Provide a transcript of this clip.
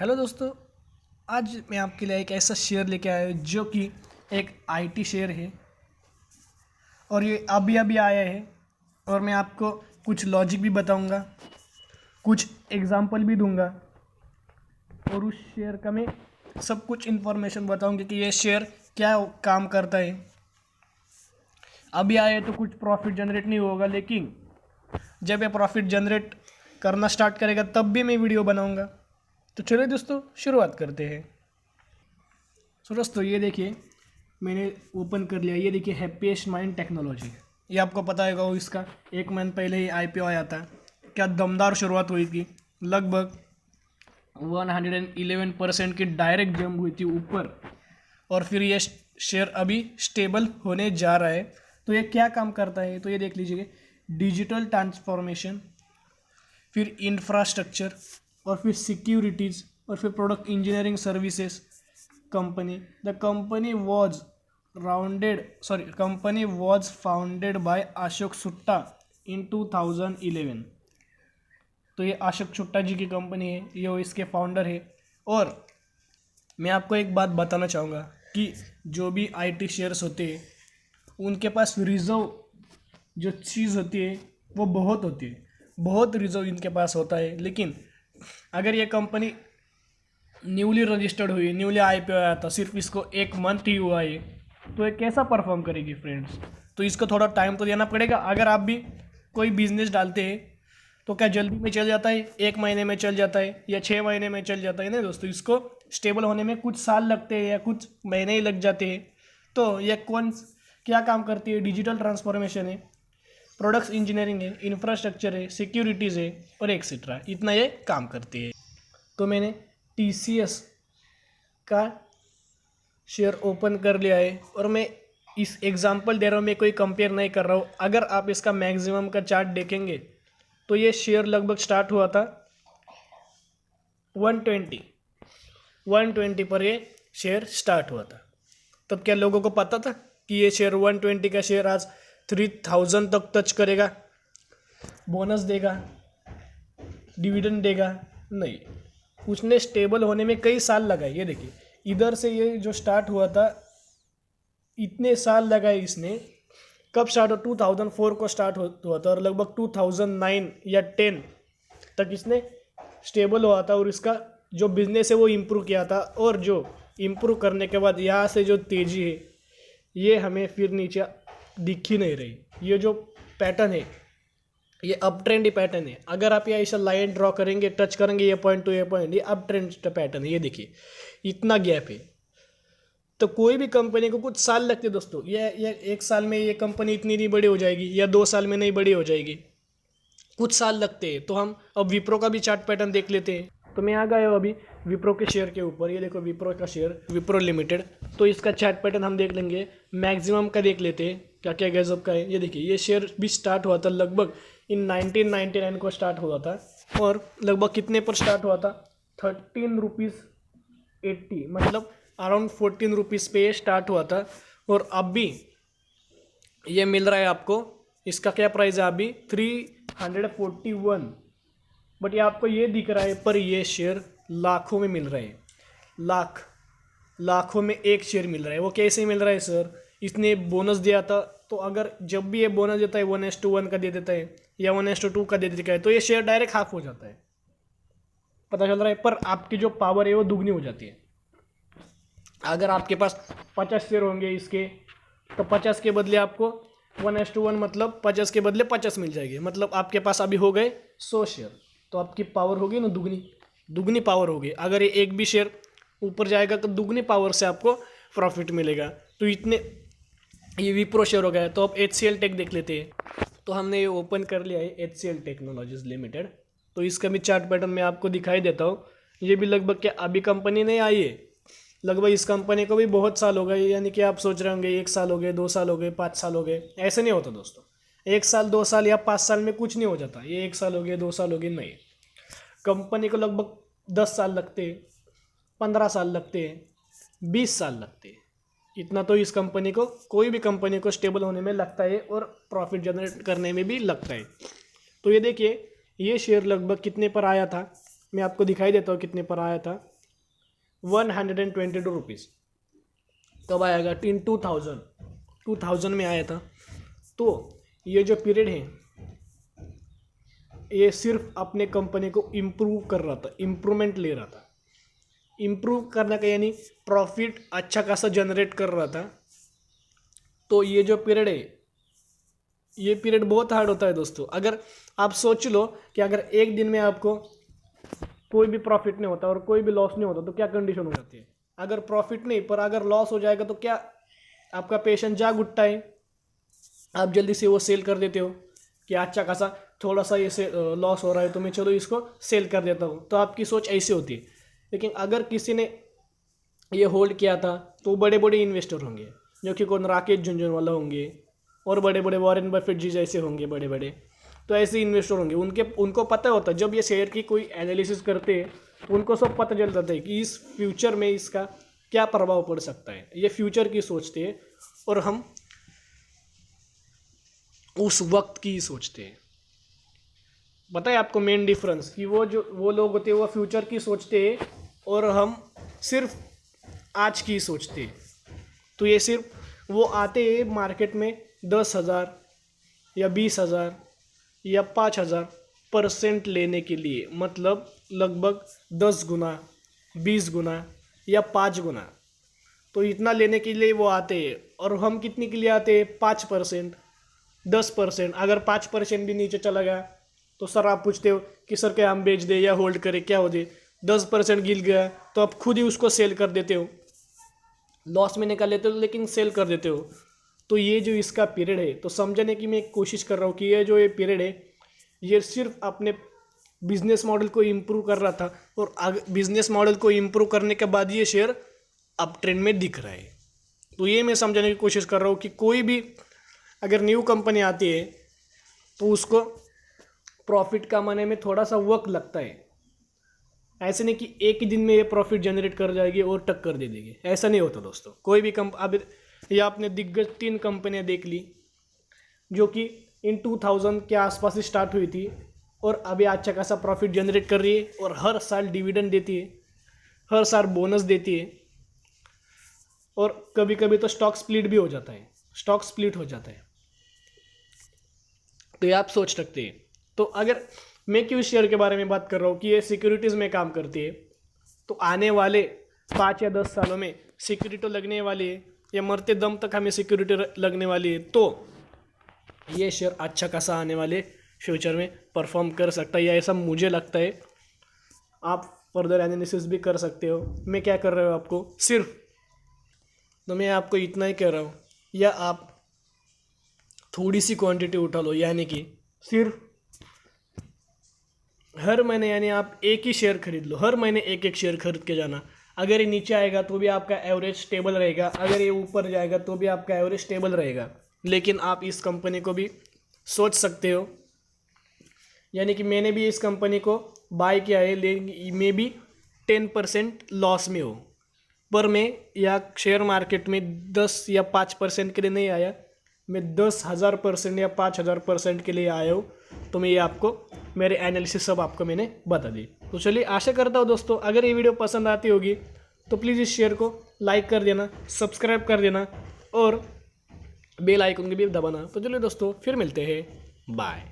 Hello दोस्तों। आज मैं आपके लिए एक ऐसा शेयर लेके आया हूँ जो कि एक आईटी शेयर है और ये अभी अभी आया है। और मैं आपको कुछ लॉजिक भी बताऊंगा, कुछ एग्जांपल भी दूंगा और उस शेयर का मैं सब कुछ इन्फॉर्मेशन बताऊंगा कि ये शेयर क्या काम करता है। अभी आया है तो कुछ प्रॉफिट जनरेट नहीं होगा, लेकिन जब ये प्रॉफिट जनरेट करना स्टार्ट करेगा तब भी मैं वीडियो बनाऊंगा। तो चलिए दोस्तों शुरुआत करते हैं। सो दोस्तों ये देखिए, मैंने ओपन कर लिया। ये देखिए हैप्पीएस्ट माइंड टेक्नोलॉजी, ये आपको पता होगा वो इसका 1 मंथ पहले ही आईपीओ आया था। क्या दमदार शुरुआत हुई थी, लगभग 111% की डायरेक्ट जंप हुई थी ऊपर। और फिर ये शेयर अभी स्टेबल होने जा रहा है। तो ये क्या काम करता है तो ये देख लीजिए, डिजिटल ट्रांसफॉर्मेशन, फिर इंफ्रास्ट्रक्चर, और फिर सिक्योरिटीज़, और फिर product engineering services company. The company was founded by Ashok Sutta in 2011. तो ये अशोक सुट्टा जी की कंपनी है, ये इसके फाउंडर है। और मैं आपको एक बात बताना चाहूँगा कि जो भी आईटी शेयर्स होते हैं उनके पास रिजर्व जो चीज़ होती है वो बहुत होती है, बहुत रिजर्व इनके पास होता है। लेकिन अगर ये कंपनी न्यूली रजिस्टर्ड हुई, न्यूली आईपीओ आया था, सिर्फ इसको 1 मंथ ही हुआ है, तो ये कैसा परफॉर्म करेगी फ्रेंड्स। तो इसको थोड़ा टाइम तो देना पड़ेगा। अगर आप भी कोई बिजनेस डालते हैं तो क्या जल्दी में चल जाता है, 1 महीने में चल जाता है या 6 महीने में चल जाता है? नहीं दोस्तों, इसको स्टेबल होने में कुछ साल लगते हैं या कुछ महीने ही लग जाते हैं। तो ये क्या काम करती है? डिजिटल ट्रांसफॉर्मेशन है, प्रोडक्ट्स इंजीनियरिंग है, इंफ्रास्ट्रक्चर है, सिक्योरिटीज़ है और एक्सेट्रा, इतना ये काम करती है। तो मैंने TCS का शेयर ओपन कर लिया है और मैं इस एग्जांपल दे रहा हूँ, मैं कोई कंपेयर नहीं कर रहा हूँ। अगर आप इसका मैक्सिमम का चार्ट देखेंगे तो ये शेयर लगभग स्टार्ट हुआ था 120 पर, ये शेयर स्टार्ट हुआ था। तब क्या लोगों को पता था कि ये शेयर 120 का शेयर आज 3000 तक टच करेगा, बोनस देगा, डिविडेंड देगा? नहीं, उसने स्टेबल होने में कई साल लगाए। ये देखिए, इधर से ये जो स्टार्ट हुआ था इतने साल लगाए इसने। कब स्टार्ट हो? 2004 को स्टार्ट हुआ था और लगभग 2009 या 10 तक इसने स्टेबल हुआ था। और इसका जो बिजनेस है वो इम्प्रूव किया था, और जो इम्प्रूव करने के बाद यहाँ से जो तेज़ी है ये हमें फिर नीचे दिख ही नहीं रही। ये जो पैटर्न है ये अप ट्रेंड पैटर्न है। अगर आप यहाँ ऐसा लाइन ड्रॉ करेंगे, टच करेंगे ये पॉइंट टू ये पॉइंट, ये अप ट्रेंड पैटर्न है। ये देखिए इतना गैप है। तो कोई भी कंपनी को कुछ साल लगते हैं दोस्तों। ये 1 साल में ये कंपनी इतनी नहीं बड़ी हो जाएगी या 2 साल में नहीं बड़ी हो जाएगी, कुछ साल लगते हैं। तो हम अब विप्रो का भी चार्ट पैटर्न देख लेते हैं। तो मैं आ गया हूँ अभी विप्रो के शेयर के ऊपर। ये देखो विप्रो का शेयर, विप्रो लिमिटेड। तो इसका चार्ट पैटर्न हम देख लेंगे, मैक्सिमम का देख लेते हैं क्या क्या गजब का है। ये देखिए, ये शेयर भी स्टार्ट हुआ था लगभग इन 1999 को स्टार्ट हुआ था। और लगभग कितने पर स्टार्ट हुआ था? 13 रुपीज़ 80, मतलब अराउंड 14 रुपीज़ पे स्टार्ट हुआ था। और अब भी ये मिल रहा है आपको, इसका क्या प्राइस है अभी? 341। बट ये आपको ये दिख रहा है, पर ये शेयर लाखों में मिल रहे हैं। लाखों में एक शेयर मिल रहा है। वो कैसे मिल रहा है सर? इसने बोनस दिया था, तो अगर जब भी ये बोनस देता है 1:1 का दे देता है या 1:2 का दे देता है, तो ये शेयर डायरेक्ट हाफ हो जाता है। पता चल रहा है? पर आपकी जो पावर है वो दुगनी हो जाती है। अगर आपके पास 50 शेयर होंगे इसके, तो 50 के बदले आपको 1:1, मतलब 50 के बदले 50 मिल जाएगी। मतलब आपके पास अभी हो गए 100 शेयर। तो आपकी पावर होगी ना दुगनी पावर होगी। अगर ये एक भी शेयर ऊपर जाएगा तो दुगनी पावर से आपको प्रॉफिट मिलेगा। तो इतने ये विप्रो शेयर हो गया। तो अब HCL टेक देख लेते हैं। तो हमने ये ओपन कर लिया है HCL टेक्नोलॉजीज लिमिटेड। तो इसका भी चार्ट पैटर्न मैं आपको दिखाई देता हूँ। ये भी लगभग क्या अभी कंपनी नहीं आई है, लगभग इस कंपनी को भी बहुत साल हो गए। यानी कि आप सोच रहे होंगे 1 साल हो गए, 2 साल हो गए, 5 साल हो गए। ऐसे नहीं होता दोस्तों। 1 साल 2 साल या 5 साल में कुछ नहीं हो जाता। ये 1 साल हो गए, 2 साल हो गए, नहीं। कंपनी को लगभग 10 साल लगते हैं, 15 साल लगते हैं, 20 साल लगते हैं। इतना तो इस कंपनी को, कोई भी कंपनी को स्टेबल होने में लगता है और प्रॉफिट जनरेट करने में भी लगता है। तो ये देखिए, ये शेयर लगभग कितने पर आया था, मैं आपको दिखाई देता हूँ कितने पर आया था। 122 रुपीज़। कब आएगा? इन 2000 में आया था। तो ये जो पीरियड है ये सिर्फ अपने कंपनी को इम्प्रूव कर रहा था, इम्प्रूवमेंट ले रहा था। इम्प्रूव करने का यानी प्रॉफिट अच्छा खासा जनरेट कर रहा था। तो ये जो पीरियड है ये पीरियड बहुत हार्ड होता है दोस्तों। अगर आप सोच लो कि अगर एक दिन में आपको कोई भी प्रॉफिट नहीं होता और कोई भी लॉस नहीं होता तो क्या कंडीशन हो जाती है। अगर प्रॉफिट नहीं पर अगर लॉस हो जाएगा तो क्या आपका पेशेंट जाग उठता है, आप जल्दी से वो सेल कर देते हो कि अच्छा खासा थोड़ा सा ये से लॉस हो रहा है तो मैं चलो इसको सेल कर देता हूँ। तो आपकी सोच ऐसी होती है। लेकिन अगर किसी ने ये होल्ड किया था तो बड़े बड़े इन्वेस्टर होंगे, जो कि कौन, राकेश झुनझुनवाला होंगे और बड़े बड़े वॉरेन बफेट जी जैसे होंगे बड़े बड़े। तो ऐसे इन्वेस्टर होंगे, उनको पता होता है जब ये शेयर की कोई एनालिसिस करते हैं तो उनको सब पता चल जाता है कि इस फ्यूचर में इसका क्या प्रभाव पड़ सकता है। ये फ्यूचर की सोचते हैं और हम उस वक्त की सोचते हैं। बताए आपको मेन डिफरेंस कि वो लोग होते हैं वो फ्यूचर की सोचते हैं और हम सिर्फ आज की सोचते हैं। तो ये सिर्फ वो आते हैं मार्केट में 10,000 या 20,000 या 5,000% लेने के लिए, मतलब लगभग 10 गुना, 20 गुना या 5 गुना। तो इतना लेने के लिए वो आते हैं। और हम कितने के लिए आते हैं? 5%, 10%। अगर 5% भी नीचे चला गया तो सर आप पूछते हो कि सर क्या हम बेच दे या होल्ड करें, क्या हो जाए? 10% गिर गया तो आप खुद ही उसको सेल कर देते हो, लॉस में निकाल लेते हो लेकिन सेल कर देते हो। तो ये जो इसका पीरियड है, तो समझने की मैं कोशिश कर रहा हूँ कि ये पीरियड है ये सिर्फ अपने बिजनेस मॉडल को इम्प्रूव कर रहा था और बिजनेस मॉडल को इम्प्रूव करने के बाद ये शेयर अप ट्रेंड में दिख रहा है। तो ये मैं समझने की कोशिश कर रहा हूँ कि कोई भी अगर न्यू कंपनी आती है तो उसको प्रॉफिट कमाने में थोड़ा सा वक्त लगता है। ऐसे नहीं कि एक ही दिन में ये प्रॉफिट जनरेट कर जाएगी और टक्कर दे देगी, ऐसा नहीं होता दोस्तों। कोई भी अब ये आपने दिग्गज 3 कंपनियां देख ली जो कि इन 2000 के आसपास ही स्टार्ट हुई थी और अभी अच्छा खासा प्रॉफिट जनरेट कर रही है और हर साल डिविडेंड देती है, हर साल बोनस देती है और कभी कभी तो स्टॉक स्प्लिट भी हो जाता है, स्टॉक स्प्लिट हो जाता है। तो ये आप सोच सकते हैं। तो अगर मैं क्यों शेयर के बारे में बात कर रहा हूँ कि ये सिक्योरिटीज़ में काम करती है, तो आने वाले 5 या 10 सालों में सिक्योरिटी तो लगने वाली है, या मरते दम तक हमें सिक्योरिटी लगने वाली है। तो ये शेयर अच्छा खासा आने वाले फ्यूचर में परफॉर्म कर सकता है, या ऐसा मुझे लगता है। आप फर्दर एनालिसिस भी कर सकते हो। मैं क्या कर रहा हूँ आपको सिर्फ, तो मैं आपको इतना ही कह रहा हूँ, या आप थोड़ी सी क्वांटिटी उठा लो, यानी कि सिर्फ हर महीने, यानी आप एक ही शेयर खरीद लो, हर महीने एक एक शेयर खरीद के जाना। अगर ये नीचे आएगा तो भी आपका एवरेज स्टेबल रहेगा, अगर ये ऊपर जाएगा तो भी आपका एवरेज स्टेबल रहेगा। लेकिन आप इस कंपनी को भी सोच सकते हो, यानी कि मैंने भी इस कंपनी को बाय किया है, लेकिन मैं भी 10% लॉस में हो, पर मैं या शेयर मार्केट में 10 या 5% के लिए नहीं आया, मैं 10,000% या 5,000% के लिए आया हूँ। तो मैं ये आपको मेरे एनालिसिस सब आपको मैंने बता दी। तो चलिए, आशा करता हूँ दोस्तों अगर ये वीडियो पसंद आती होगी तो प्लीज़ इस शेयर को लाइक कर देना, सब्सक्राइब कर देना और बेल आइकन भी दबाना। तो चलिए दोस्तों, फिर मिलते हैं, बाय।